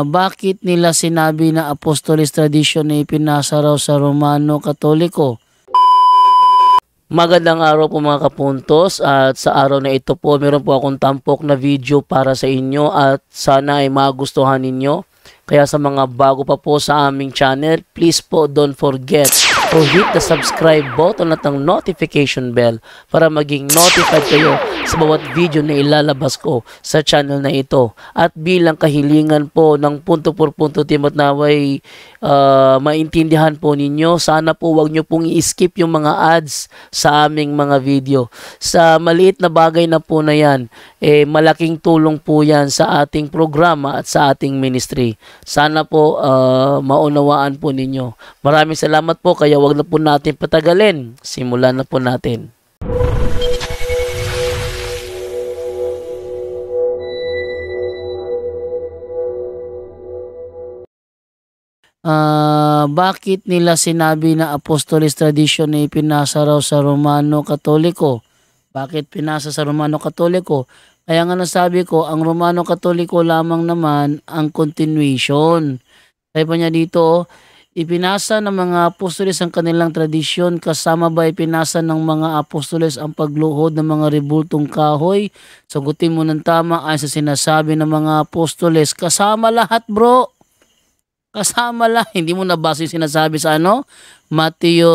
Bakit nila sinabi na Apostolis Tradition ay pinasa raw sa Romano Katoliko? Magandang araw po mga kapuntos, at sa araw na ito po meron po akong tampok na video para sa inyo at sana ay magustuhan ninyo. Kaya sa mga bago pa po sa aming channel, please po don't forget to hit the subscribe button at ang notification bell para maging notified kayo sa bawat video na ilalabas ko sa channel na ito. At bilang kahilingan po ng punto por punto team at naway maintindihan po ninyo, sana po wag nyo pong i-skip yung mga ads sa aming mga video. Sa maliit na bagay na po na yan, malaking tulong po yan sa ating programa at sa ating ministry. Sana po maunawaan po ninyo. Maraming salamat po, kaya wag na po natin patagalin. Simulan na po natin. Bakit nila sinabi na Apostolis Tradition ay pinasa raw sa Romano Katoliko? Bakit pinasa sa Romano Katoliko? Kaya nga nasabi ko, ang Romano Katoliko lamang naman ang continuation. Sabi pa niya dito, ipinasa ng mga apostoles ang kanilang tradisyon, kasama ba ipinasa ng mga apostoles ang pagluhod ng mga rebultong kahoy? Sagutin mo ng tama ay sa sinasabi ng mga apostoles. Kasama lahat, bro. Kasama lang. Hindi mo nabasa yung sinasabi sa Mateo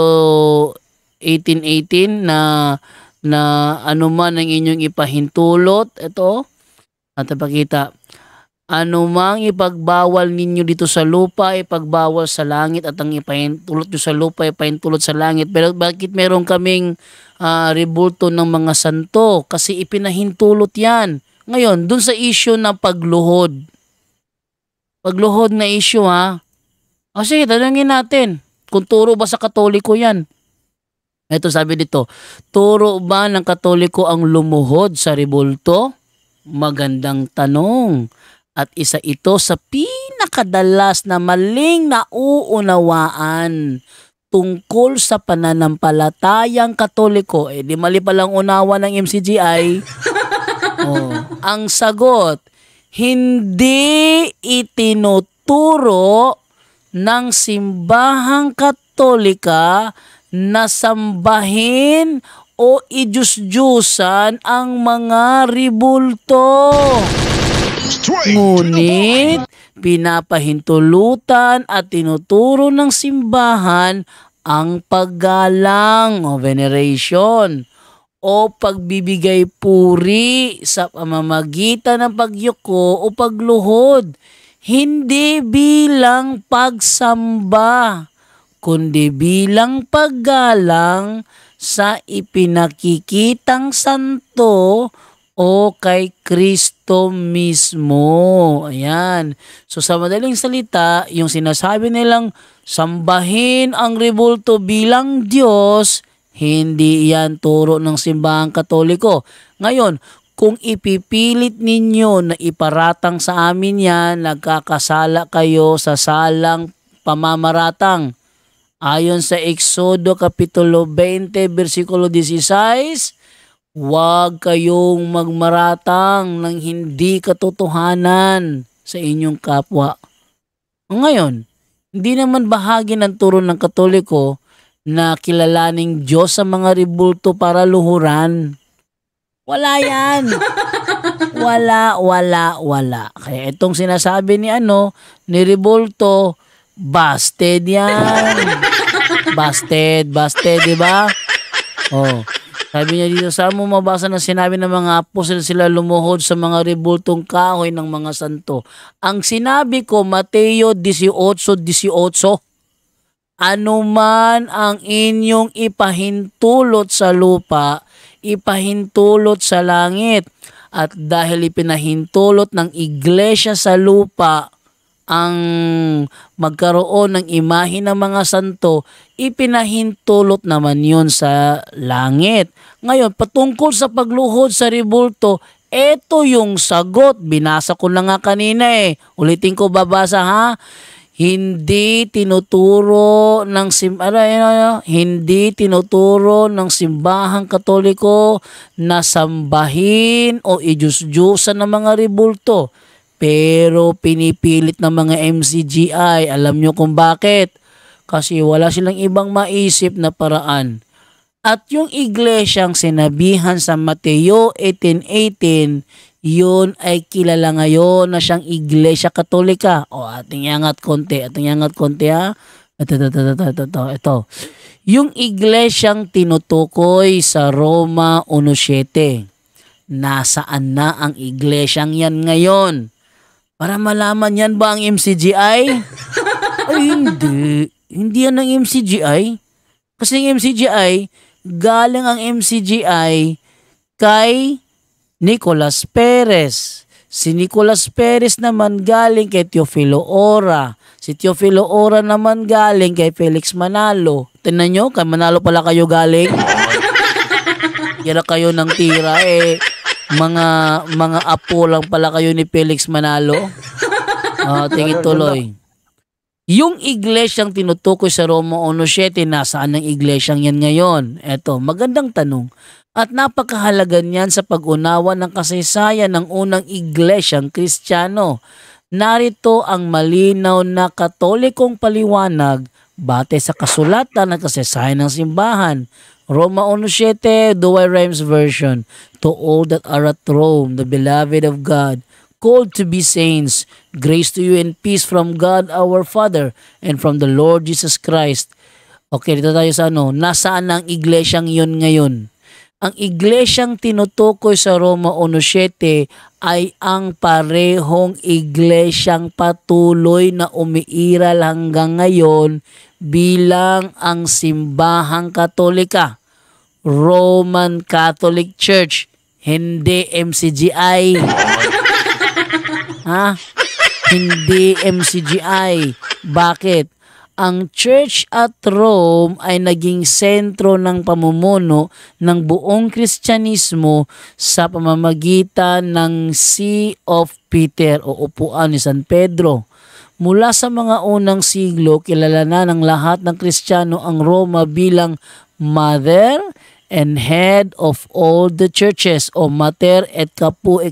18:18 na anuman ang inyong ipahintulot. Ito. At ipakita. Anumang ipagbawal ninyo dito sa lupa, ipagbawal sa langit, at ang ipahintulot nyo sa lupa, ipahintulot sa langit. Pero bakit meron kaming rebulto ng mga santo? Kasi ipinahintulot yan. Ngayon, dun sa issue ng pagluhod. Pagluhod na issue ha. Sige, tanungin natin. Kung turo ba sa Katoliko yan? Ito sabi dito, turo ba ng Katoliko ang lumuhod sa rebulto? Magandang tanong. At isa ito sa pinakadalas na maling nauunawaan tungkol sa pananampalatayang Katoliko. Di mali palang unawa ng MCGI. Ang sagot, hindi itinuturo ng simbahang Katolika na sambahin o idyus-dyusan ang mga rebulto. Ngunit pinapahintulutan at tinuturo ng simbahan ang paggalang o veneration o pagbibigay puri sa pamamagitan ng pagyuko o pagluhod, hindi bilang pagsamba, kundi bilang paggalang sa ipinakikitang santo o kay Kristo mismo. Ayan. So sa madaling salita, yung sinasabi nilang sambahin ang rebulto bilang Diyos, hindi yan turo ng simbahang Katoliko. Ngayon, kung ipipilit ninyo na iparatang sa amin yan, nagkakasala kayo sa salang pamamaratang. Ayon sa Exodo Kapitulo 20, versikulo 16, huwag kayong magmaratang ng hindi katotohanan sa inyong kapwa. Ngayon, hindi naman bahagi ng turo ng Katoliko na kilalaning Diyos sa mga rebulto para luhuran. Wala yan. Wala. Kaya itong sinasabi ni rebulto, busted yan. Busted, di ba? Sabi niya dito, saan mo mabasa na sinabi ng mga apostol sila lumuhod sa mga rebultong kahoy ng mga santo? Ang sinabi ko, Mateo 18:18, anuman ang inyong ipahintulot sa lupa, ipahintulot sa langit. At dahil ipinahintulot ng iglesia sa lupa ang magkaroon ng imahe ng mga santo, ipinahintulot naman yun sa langit. Ngayon, patungkol sa pagluhod sa rebulto, eto yung sagot. Binasa ko na nga kanina Ulitin ko, babasa ha. Hindi tinuturo ng simbahang Katoliko na sambahin o idyus-dyusan ng mga rebulto. Pero pinipilit ng mga MCGI. Alam nyo kung bakit? Kasi wala silang ibang maisip na paraan. At yung iglesyang sinabihan sa Mateo 18:18, yun ay kilala ngayon na siyang Iglesia Katolika. O, ating iangat konti ha. Ito. Yung iglesyang tinutukoy sa Roma 1:7. Nasaan na ang iglesyang yan ngayon? Para malaman yan ba ang MCGI? Ay, hindi. Hindi yan ang MCGI. Kasi ang MCGI, galing ang MCGI kay Nicolas Perez. Si Nicolas Perez naman galing kay Teofilo Ora. Si Teofilo Ora naman galing kay Felix Manalo. Tingnan nyo, kay Manalo pala kayo galing. Kira kayo ng tira mga apo lang pala kayo ni Felix Manalo. Tingin tuloy. Yung iglesyang tinutukoy sa Roma 1:7, nasaan ang iglesyang yan ngayon? Eto, magandang tanong. At napakahalaga niyan sa pag-unawa ng kasaysayan ng unang iglesyang Kristiyano. Narito ang malinaw na katolikong paliwanag batay sa kasulatan at kasaysayan ng simbahan. Roma 1:7, Douay-Rheims version. To all that are at Rome, the beloved of God, called to be saints, grace to you and peace from God our Father and from the Lord Jesus Christ. Okay, dito tayo sa nasaan ang iglesyang yun ngayon? Ang iglesyang tinutukoy sa Roma 1:7 ay ang parehong iglesyang patuloy na umiiral hanggang ngayon bilang ang simbahang Katolika, Roman Catholic Church, hindi MCGI. Hindi MCGI. Bakit? Ang Church at Rome ay naging sentro ng pamumuno ng buong Kristyanismo sa pamamagitan ng See of Peter o upuan ni San Pedro. Mula sa mga unang siglo, kilala na ng lahat ng Kristiyano ang Roma bilang Mother and Head of all the churches o Mater et Capu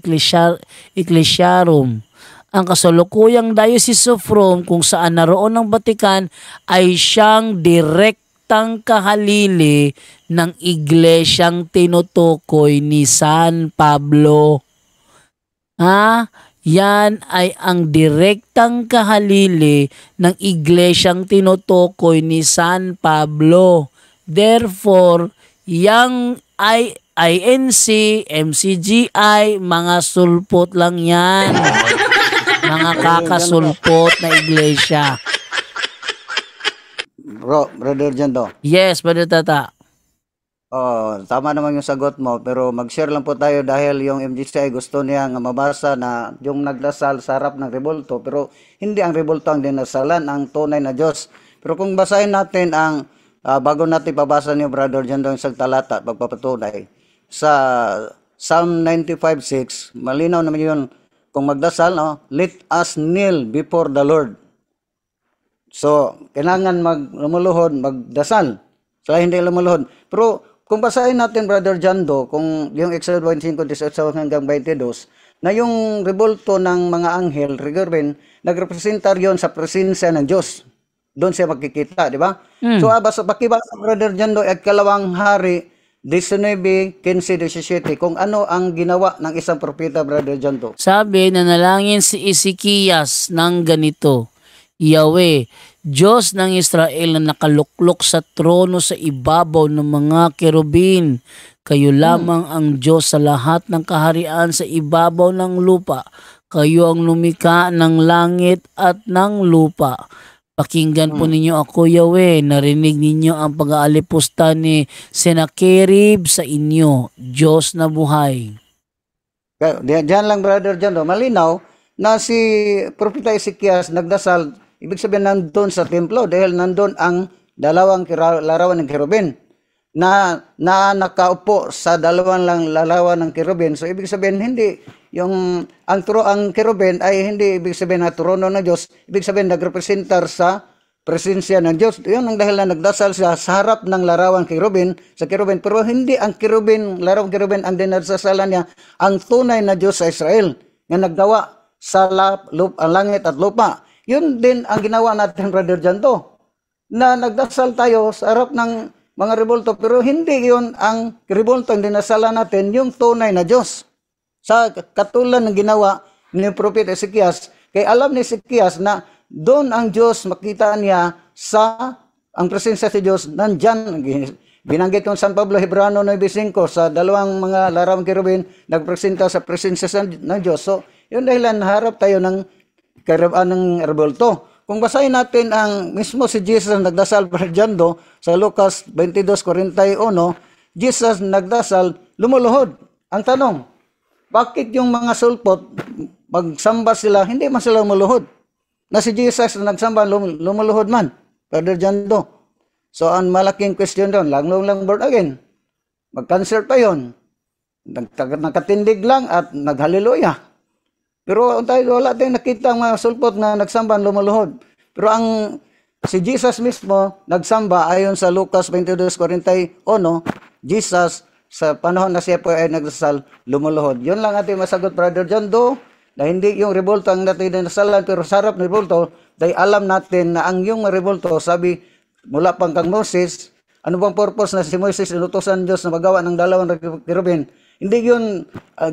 Ecclesiarum. Ang kasalukuyang Diocese of Rome kung saan naroon ang Vatican ay siyang direktang kahalili ng iglesyang tinutukoy ni San Pablo. Yan ay ang direktang kahalili ng iglesyang tinutukoy ni San Pablo. Therefore, yang INC, MCGI, mga sulpot lang yan. Mga kakasulpot na iglesia. Brother Jando. Yes, Brother Tata. Tama naman yung sagot mo, pero mag-share lang po tayo dahil yung MGCI gusto niya nga mabasa na yung nagdasal sa harap ng rebulto, pero hindi ang rebulto ang dinasalan, ang tunay na Diyos. Pero kung basahin natin ang bago natin pabasa niyo, Brother Jando, yung talata, pagpapatunay sa Psalm 95:6, malinaw naman yun. Kung magdasal, let us kneel before the Lord. So, kailangan lumuluhod, magdasal. So, hindi lumuluhod. Pero, kung basahin natin, Brother Jando, kung yung Exodus 25:18 hanggang 22, na yung rebulto ng mga anghel, Rigorben, nagrepresentar yon sa presensya ng Diyos. Doon siya makikita, di ba? So, bakibasa, Brother Jando, at kalawang hari, 19:15-17, kung ano ang ginawa ng isang propeta, Brother Janto. Sabi, nanalangin si Ezekias ng ganito, Yahweh, Diyos ng Israel na nakaluklok sa trono sa ibabaw ng mga kerubin, kayo lamang ang Diyos sa lahat ng kaharian sa ibabaw ng lupa. Kayo ang lumikha ng langit at ng lupa. Pakinggan po ninyo ako, Yahweh, narinig ninyo ang pag-aalipusta ni Sennacherib sa inyo, Diyos na buhay. Diyan lang, Brother Jando, malinaw na si Propeta Ezekias nagdasal, ibig sabihin nandun sa templo dahil nandun ang dalawang larawan ng kerubin na nakaupo sa dalawang larawan ng kerubin. So ibig sabihin hindi ang kerubin ay hindi ibig sabihin na trono ng Diyos, ibig sabihin nagrepresentar sa presensya ng Diyos. Yun ang dahil na nagdasal siya sa harap ng larawan sa kerubin, pero hindi ang larawan kerubin ang dinasasalan niya, ang tunay na Diyos sa Israel nga naggawa ang langit at lupa. Yun din ang ginawa natin, Brother Janto, na nagdasal tayo sa harap ng mga rebulto, pero hindi yun ang rebulto ang dinasalan natin, yung tunay na Diyos. Sa katulad ng ginawa ni Prophet Ezekias, kay alam ni Ezekias na doon ang Diyos, makita niya sa ang presensya si Diyos, nandyan, binanggit kong San Pablo, Hebrano 9:5, sa dalawang mga larawang kirubin, nagpresenta sa presensya ng Diyos. So, yun dahilan, harap tayo ng rebulto. Kung basahin natin ang mismo si Jesus nagdasal Jando sa Lucas 22:41, Jesus nagdasal, lumuluhod. Ang tanong, bakit yung mga sulpot, magsamba sila, hindi man sila lumuluhod? Na si Jesus nagsamba, lumuluhod man, Brother Jando. So, ang malaking question doon, lang born again. Mag-cancer pa yun. Nakatindig lang at naghaliluya. Pero tayo, wala tayong nakita ang mga sulpot na nagsamba, lumuluhod. Pero si Jesus mismo, nagsamba ayon sa Lucas 22:41, Jesus, sa panahon na siya po ay nagdasal, lumuluhod. Yun lang ating masagot, Brother John Doe, na hindi yung rebulto ang natin nasalan, pero sarap ng rebulto, dahil alam natin na ang yung rebulto, sabi, mula pang kang Moses, ano bang purpose na si Moses inutusan Diyos na magawa ng dalawang kirubin? Hindi yun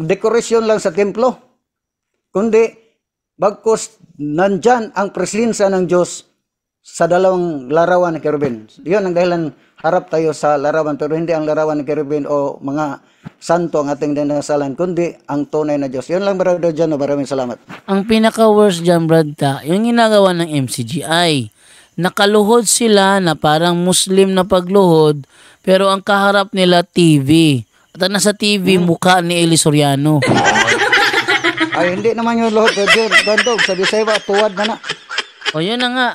decoration lang sa templo, kundi bagkus nandyan ang presensya ng Diyos sa dalawang larawan ng kirubin. Yun ang dahilan harap tayo sa larawan, pero hindi ang larawan ng kirubin o mga santo ang ating dinasalan, kundi ang tunay na Diyos. Yun lang, Brother John, maraming salamat. Ang pinaka-worst dyan, Brad, yung ginagawa ng MCGI. Nakaluhod sila na parang Muslim na pagluhod, pero ang kaharap nila TV. At nasa TV, mukha ni Eli Soriano. Ay, hindi naman yung luhod, Bandog, sabi sa'yo ba, tuwad na na. O yun na nga,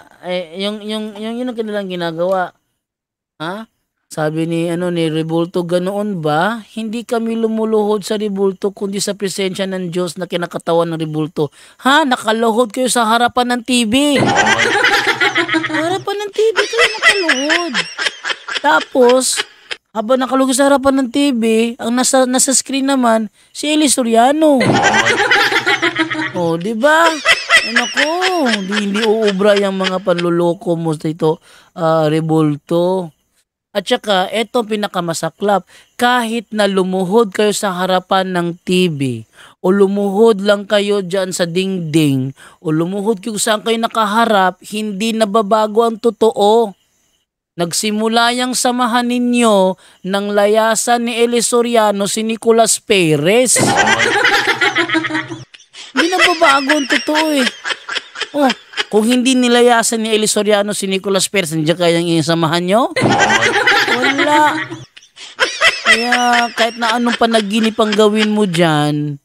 yung ang kanilang ginagawa. Ha? Sabi ni Rebulto, ganoon ba? Hindi kami lumuluhod sa Rebulto kundi sa presensya ng Diyos na kinakatawan ng Rebulto. Ha? Nakaluhod kayo sa harapan ng TV. Harapan ng TV kayo nakaluhod. Tapos, habang nakaluhod sa harapan ng TV, ang nasa screen naman, si Eli Soriano. Oh, di ba? Naku, hindi uubra yung mga panluloko mo dito, Rebulto. At saka, eto pinakamasaklap, kahit na lumuhod kayo sa harapan ng TV, o lumuhod lang kayo dyan sa dingding, o lumuhod kayo saan kayo nakaharap, hindi nababago ang totoo. Nagsimula yung samahan ninyo ng layasan ni Eli Soriano si Nicolas Perez. Hindi nababago ang totoo eh. Oh, kung hindi nilayasan ni Eli Soriano si Nicolas Perez, nandiyan kayang isamahan nyo? Wala. Kaya kahit na anong panaginip ang gawin mo dyan,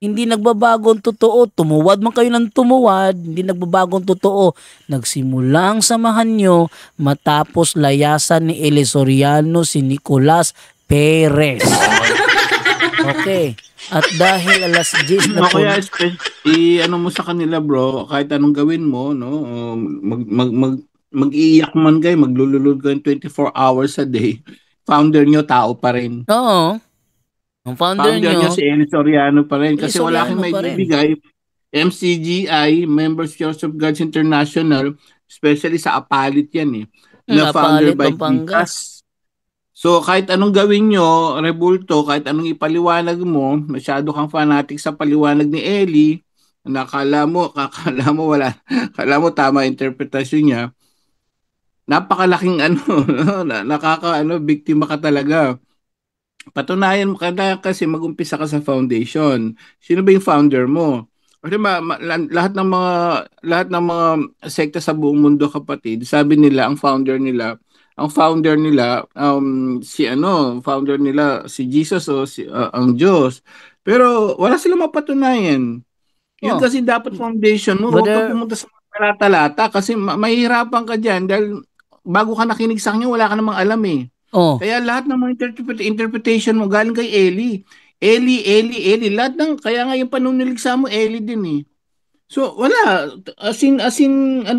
hindi nagbabago ang totoo. Tumuwad man kayo ng tumuwad, hindi nagbabago ang totoo. Nagsimula ang samahan nyo matapos layasan ni Eli Soriano si Nicolas Perez. Okay. At dahil alas 10 na po. Kaya ano mo sa kanila, bro, kahit anong gawin mo, no? Mag-iiyak man kayo, maglululod kayo 24 hours a day. Founder nyo, tao pa rin. Oo. Ang founder nyo si Eli Soriano pa rin. Kasi wala kang may Soriano pa rin. ibigay. MCGI, Members Church of Gods International, especially sa Apalit yan eh. Na founder Apalit, by Pampanga. Jesus. So kahit anong gawin nyo, Rebulto, kahit anong ipaliwanag mo, masyado kang fanatic sa paliwanag ni Eli, nakala mo tama interpretasyon niya, napakalaking biktima ka talaga. Patunayan mo kasi mag-umpisa ka sa foundation. Sino ba yung founder mo? Kasi lahat ng mga sekta sa buong mundo, kapatid, sabi nila ang founder nila si Jesus o ang Diyos. Pero wala silang mapatunayan. Yun kasi dapat foundation mo. Huwag ka pumunta sa mga talata kasi mahihirapan ka dyan dahil bago ka nakinig sa kanya, wala ka namang alam eh. Oh. Kaya lahat ng mga interpretation mo galing kay Eli. Eli. Kaya nga yung panuniligsa mo, Eli din eh. So, wala. As in,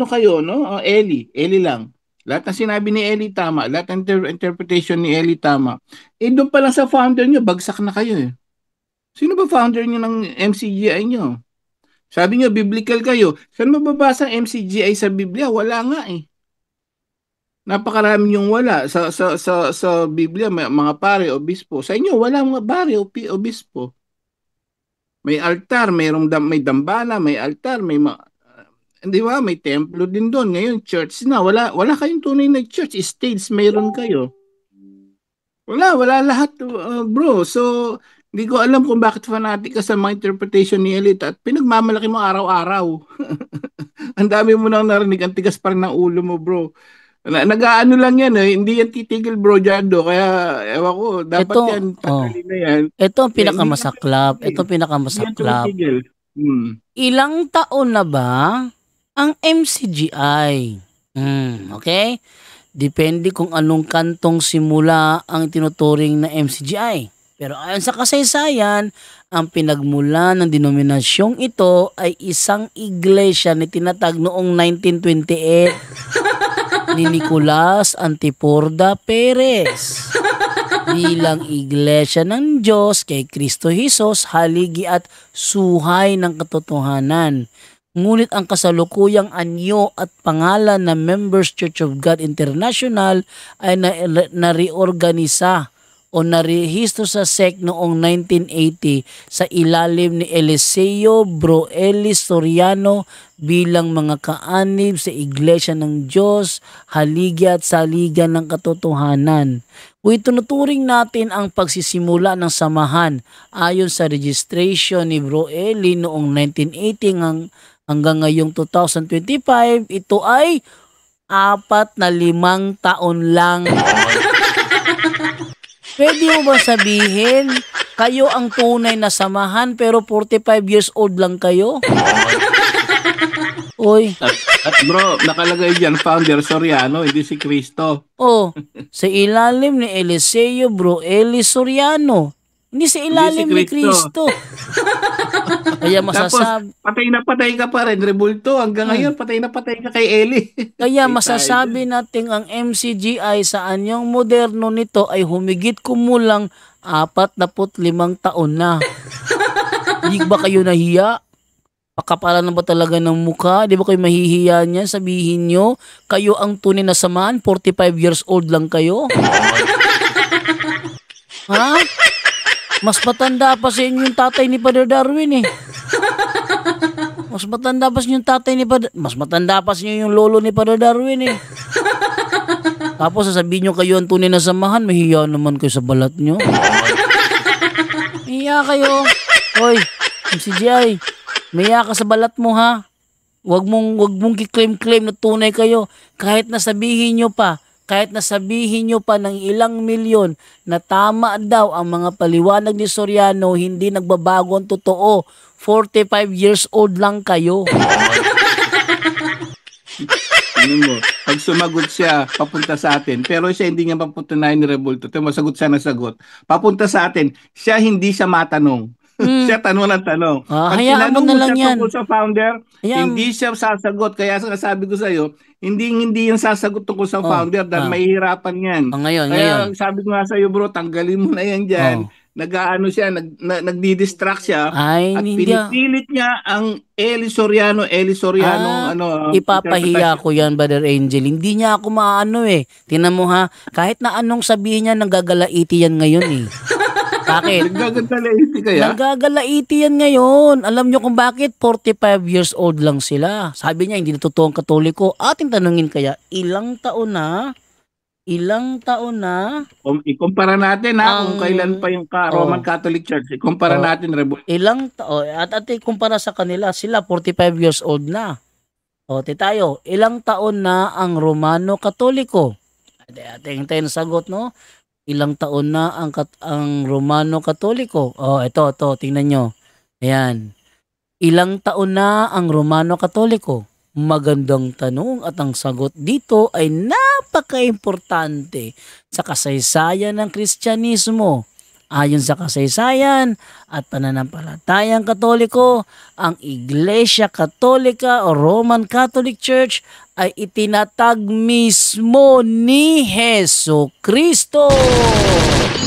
kayo, no? Eli lang. Lahat ng sinabi ni Eli tama. Lahat ng interpretation ni Eli tama. Doon pa lang sa founder nyo, bagsak na kayo eh. Sino ba founder nyo ng MCGI nyo? Sabi niyo, biblical kayo. Saan mababasa ang MCGI sa Biblia? Wala nga eh. Napakarami yung wala. Sa Biblia, may mga pare, obispo. Sa inyo, wala mga pare, obispo. May altar, may dambana, may altar, di ba? May templo din doon. Ngayon, church na. Wala kayong tunay na church. Stage, mayroon kayo. Wala lahat, bro. So, hindi ko alam kung bakit fanatic ka sa mga interpretation ni Elite at pinagmamalaki mo araw-araw. Ang dami mo nang narinig, ang tigas pa rin ng ulo mo, bro. Nag-aano lang yan eh, hindi yan titigil, bro, Jado. Kaya, ewan ko, dapat yan, tagalin na yan. Ito ang Hindi pinakamasaklap. yan tumitigil. Ilang taon na ba ang MCGI? Okay? Depende kung anong kantong simula ang tinuturing na MCGI. Pero ayon sa kasaysayan, ang pinagmula ng denominasyong ito ay isang iglesia na tinatag noong 1928 ni Nicolas Antiporda Perez bilang iglesia ng Diyos kay Kristo Jesus, haligi at suhay ng katotohanan. Ngunit ang kasalukuyang anyo at pangalan na Members Church of God International ay na-reorganisa o narehistro sa SEC noong 1980 sa ilalim ni Eliseo Broeli Soriano bilang mga kaanib sa Iglesia ng Diyos, haligi at saligan ng katotohanan. Kung itunuturing natin ang pagsisimula ng samahan ayon sa registration ni Broeli noong 1980 hanggang ngayong 2025, ito ay 45 taon lang. Pwede mo ba sabihin, kayo ang tunay na samahan pero 45 years old lang kayo? Oy. At bro, nakalagay dyan, founder Soriano, hindi si Cristo. Sa ilalim ni Eliseo Broeli Soriano. Hindi sa ilalim ni Cristo. Kaya masasabi... Tapos, patay ka pa rin, Rebulto. Hanggang ngayon, patay ka kay Eli. Kaya masasabi natin ang MCGI sa anyong moderno nito ay humigit kumulang 45 taon na. Hindi ba kayo nahiya? Pakapalan na ba talaga ng mukha? Di ba kayo mahihiya niyan? Sabihin nyo, kayo ang tunay na samahan, 45 years old lang kayo? Ha? Mas matanda pa sa inyo yung tatay ni Father Darwin eh. Mas matanda pa sa inyo yung tatay ni Father... Mas matanda pa sa inyo yung lolo ni Father Darwin eh. Tapos sasabihin nyo kayo ang tunay na samahan, mahiya naman kayo sa balat nyo. Mahiya kayo. Hoy, MCGI, mahiya ka sa balat mo ha. Wag mong kiklaim-claim na tunay kayo. Kahit nasabihin nyo pa ng ilang milyon na tama daw ang mga paliwanag ni Soriano, hindi nagbabago ang totoo. 45 years old lang kayo. Tingnan mo, pag sumagot siya, papunta sa atin. Pero siya hindi niya paputunayan ni Rebulto. Ito, masagot siya na sagot. Papunta sa atin, hindi siya matanong. Siya tanong ng tanong. Pag hayaan mo na lang yan. Tungkol sa founder, hindi siya sasagot. Kaya sabi ko sa iyo, hindi yung sasagot tungkol sa founder dahil mahihirapan yan. Ngayon. Sabi ko nga sa iyo, bro, tanggalin mo na yan dyan. Nag-aano siya, nagdi-distract siya. At pinipilit niya ang Eli Soriano, ipapahiya ko yan, Brother Angel. Hindi niya ako maano eh. Tingnan mo ha, kahit na anong sabihin niya, nanggagalaiti yan ngayon eh. Bakit? Nagagalaiti kaya? Nagagalaiti yan ngayon. Alam nyo kung bakit? 45 years old lang sila. Sabi niya, hindi na totoong Katoliko. Ating tanungin kaya, ilang taon na? Ikumpara natin kung kailan pa yung Roman Catholic Church. Ikumpara natin, Rebul. Ilang taon? At ikumpara sa kanila, sila 45 years old na. Tayo, ilang taon na ang Romano Katoliko? Ating sagot, no? Ilang taon na ang Romano Katoliko? Ito, tingnan nyo. Ayan. Ilang taon na ang Romano Katoliko? Magandang tanong at ang sagot dito ay napaka-importante sa kasaysayan ng Kristyanismo. Ayon sa kasaysayan at pananampalatayang Katoliko, ang Iglesia Katolika o Roman Catholic Church ay itinatag mismo ni Jesucristo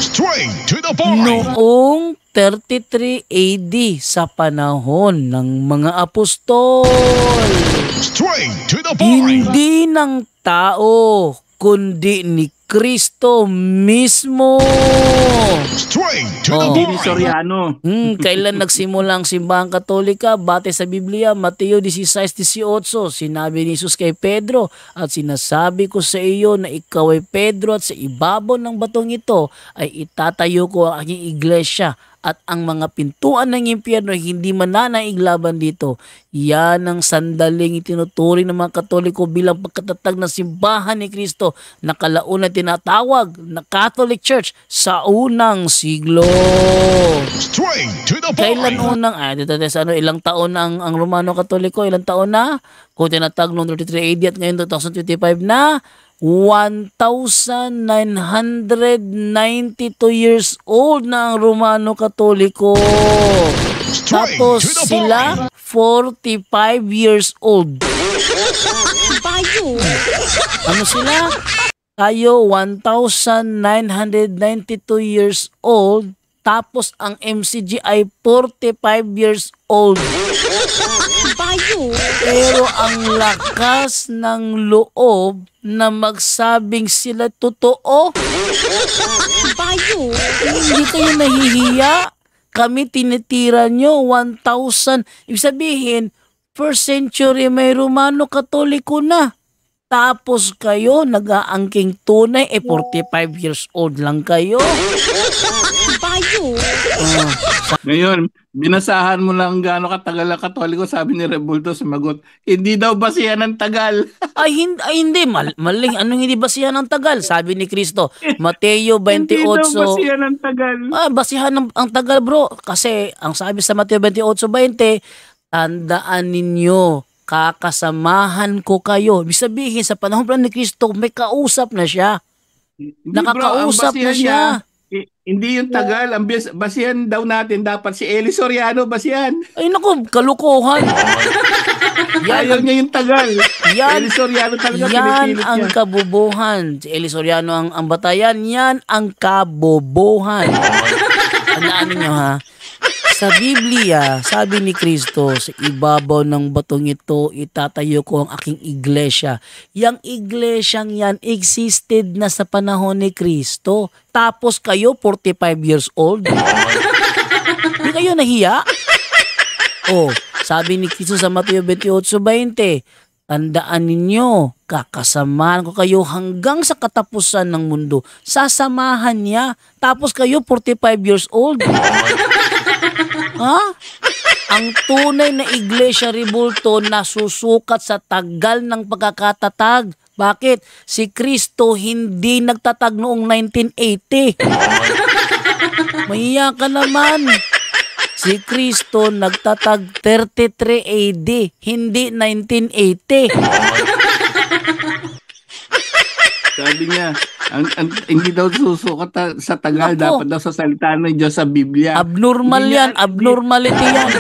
Straight to the point. noong 33 AD sa panahon ng mga apostol. Straight to the point. Hindi ng tao, kundi ni Kristo mismo. Straight to the Hindi ni point. Soriano. Kailan nagsimula ang simbahang katolika? Bate sa Biblia, Mateo 16:18, sinabi ni Jesus kay Pedro, at sinasabi ko sa iyo na ikaw ay Pedro at sa ibabaw ng batong ito ay itatayo ko ang aking iglesia at ang mga pintuan ng impyerno hindi mananaiglaban dito. Yan ang sandaling itinuturing ng mga Katoliko bilang pagkatatag ng simbahan ni Kristo na kalaunan tinatawag na Catholic Church sa unang siglo. Straight to the Kailan point. unang, ilang taon na ang Romano Katoliko? Ilang taon na? Kung tinatag noong 33 AD at ngayon 2025 na, 1,992 years old na ang Romano Katoliko. Tapos to the sila, 45 years old. Ano sila? Tayo, 1,992 years old. Tapos ang MCG ay 45 years old. Pero ang lakas ng loob na magsabing sila totoo. Hindi kayo nahihiya. Kami tinitira nyo 1,000. Ibig sabihin, first century may Romano Katoliko na. Tapos kayo, nag-aangking tunay, 45 years old lang kayo. Ngayon, binasahan mo lang gaano katagal ang Katoliko, sabi ni Rebulto, sumagot, hindi daw basihan ng tagal. Hindi. Maling. Anong hindi basihan ng tagal? Sabi ni Kristo, Mateo 28. Hindi daw basihan ng tagal. Basihan ang tagal, bro. Kasi ang sabi sa Mateo 28:20, tandaan ninyo, kakasamahan ko kayo. Ibig sabihin, sa panahon pa ni Kristo, may kausap na siya. Hindi, Nakakausap bro, ang na siya. Hindi yung tagal. Ang basihan daw natin dapat si Eli Soriano basihan. Ay naku, kalukuhan. Ayaw niya yung tagal. Yan, Eli Soriano talaga yan pinipilit ang niya. kabobohan. Si Eli Soriano ang batayan. Yan ang kabobohan. Tandaan ninyo ha. Sa Biblia, sabi ni Kristo, sa ibabaw ng batong ito, itatayo ko ang aking iglesia. Yang iglesyang yan existed na sa panahon ni Kristo. Tapos kayo, 45 years old. Hindi kayo nahiya? Sabi ni Kristo sa Mateo 28:20, tandaan ninyo, kakasamahan ko kayo hanggang sa katapusan ng mundo. Sasamahan niya. Tapos kayo, 45 years old. Ha? Ang tunay na iglesia, Rebulto, nasusukat sa tagal ng pagkakatatag. Bakit? Si Kristo hindi nagtatag noong 1980. Mahiya ka naman. Si Kristo nagtatag 33 AD, hindi 1980. Sabi niya, hindi daw susukat sa tagal, Nako. dapat daw sa salita ng Diyos sa Biblia. Abnormal Hindi yan, niya- abnormality yan.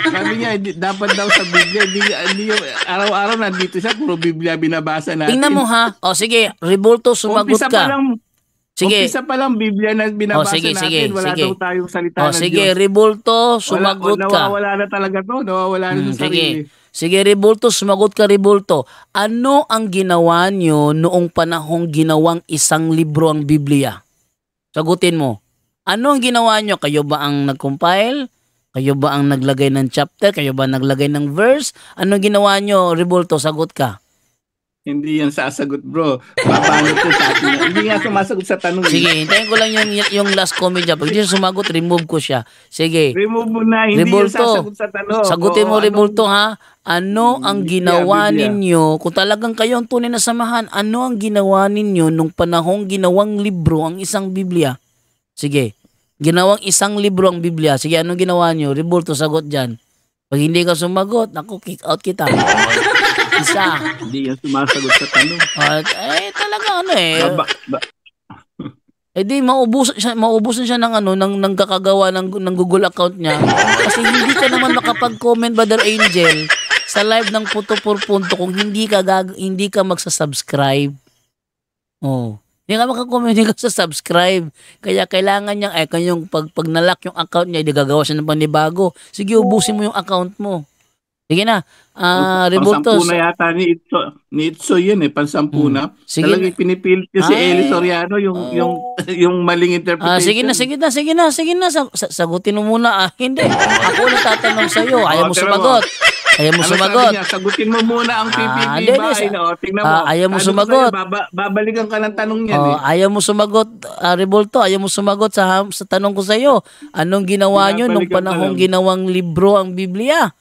Sabi niya, dapat daw sa Biblia, hindi yung araw-araw nandito siya, puro Biblia binabasa natin. Tingnan mo ha. Sige, Rebulto, sumagot Umpisa pa ka. lang, Sige. umpisa pa lang Biblia na binabasa sige, natin, wala sige. daw tayong salita ng Sige, Diyos. Rebulto, sumagot ka. Nawawala na talaga to, nawawala na sa sarili. Sige, Rebulto, sumagot ka, Rebulto. Ano ang ginawa nyo noong panahong ginawang isang libro ang Biblia? Sagutin mo. Ano ang ginawa nyo? Kayo ba ang nag-compile? Kayo ba ang naglagay ng chapter? Kayo ba ang naglagay ng verse? Ano ang ginawa nyo, Rebulto? Sagot ka. Hindi yan sasagot, bro. Paano ko sa atin? Hindi nga sumasagot sa tanong. Sige, hintayin ko lang yung last comment dyan. Pag di siya sumagot, remove ko siya. Sige. Remove mo na, hindi yan Rebulto, sasagot sa tanong. sagutin mo, Oo, Rebulto, ha? Ano ang Biblia, ginawa Biblia. ninyo, kung talagang kayo ang tunay na samahan, ano ang ginawa ninyo nung panahong ginawang libro ang isang Biblia? Sige. Ginawang isang libro ang Biblia. Sige, anong ginawa nyo? Rebulto, sagot dyan. Pag hindi ka sumagot, naku, kick out kita. Isa. Hindi yan sumasagot sa tanong. Talaga ano di maubusan siya ng ng kakagawa ng Google account niya. Kasi hindi ka naman makapag-comment, Brother Angel, sa live ng Puto por Punto kung hindi ka magsasubscribe. Hindi ka makakomment, hindi ka sa subscribe. Kaya kailangan niya, kanyang pag nalock yung account niya, hindi gagawa siya ng panibago. Sige, ubusin mo yung account mo. Sige na. Revoltos. Pansampu na yata ni Itzo yun pansampu na. Sige Talagang na. pinipilit niya si Ay. Eli Soriano yung maling interpretation. Sige na. Sagutin mo muna. Hindi. Ako na tatanong sa'yo. Ayaw mo pero sumagot. Ayaw mo Ano sumagot. sabi niya? Sagutin mo muna ang PPP hindi, ba? Tingnan mo. ayaw mo Sabi ko sumagot. sa'yo, babalikan ka ng tanong niyan Ayaw mo sumagot, Revolto. Ayaw mo sumagot sa tanong ko sa'yo. Anong ginawa nyo nung Binabalikan ka panahong lang. ginawang libro ang Biblia?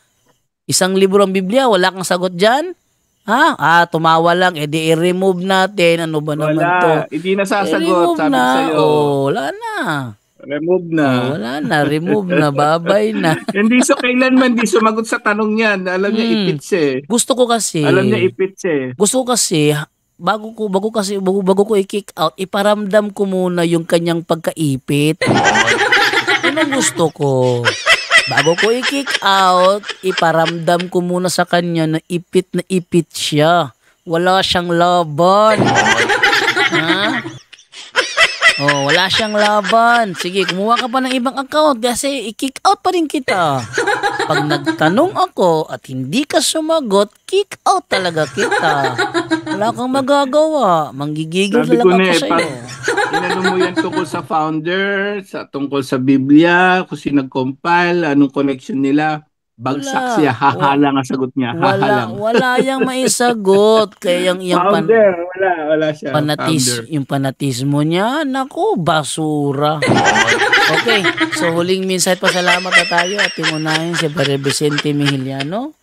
Isang libro ang Biblia, wala kang sagot dyan? Ha? Tumawa lang, edi i-remove natin. Ano ba naman to? Wala. Hindi nasasagot. I-remove Sabi ko na. sa'yo. Wala na. Remove na. Wala na, remove na, babay na. Hindi kailanman di sumagot sa tanong yan. Alam niya ipits Gusto ko kasi, Gusto ko kasi, bago ko i-kick out, iparamdam ko muna yung kanyang pagkaipit. Yun ang gusto ko. Bago ko i-kick out, iparamdam ko muna sa kanya na ipit siya. Wala siyang laban. Ha? Wala siyang laban. Sige, kumuha ka pa ng ibang account kasi i-kick out pa rin kita. Pag nagtanong ako at hindi ka sumagot, kick out talaga kita. Wala kang magagawa. Manggigigil sabi talaga ko ako na sa'yo. inano mo yan tungkol sa founder, tungkol sa Biblia, kung sino nag-compile, anong connection nila. Bagsak siya, hahalang ang sagot niya. Hahalang. Wala yang maisagot. Kaya yung Founder, wala siya. yung fanatismo niya, naku, basura. Okay, so huling minsan pasalamat na tayo at unahin si Padre Vicente Mejiliano.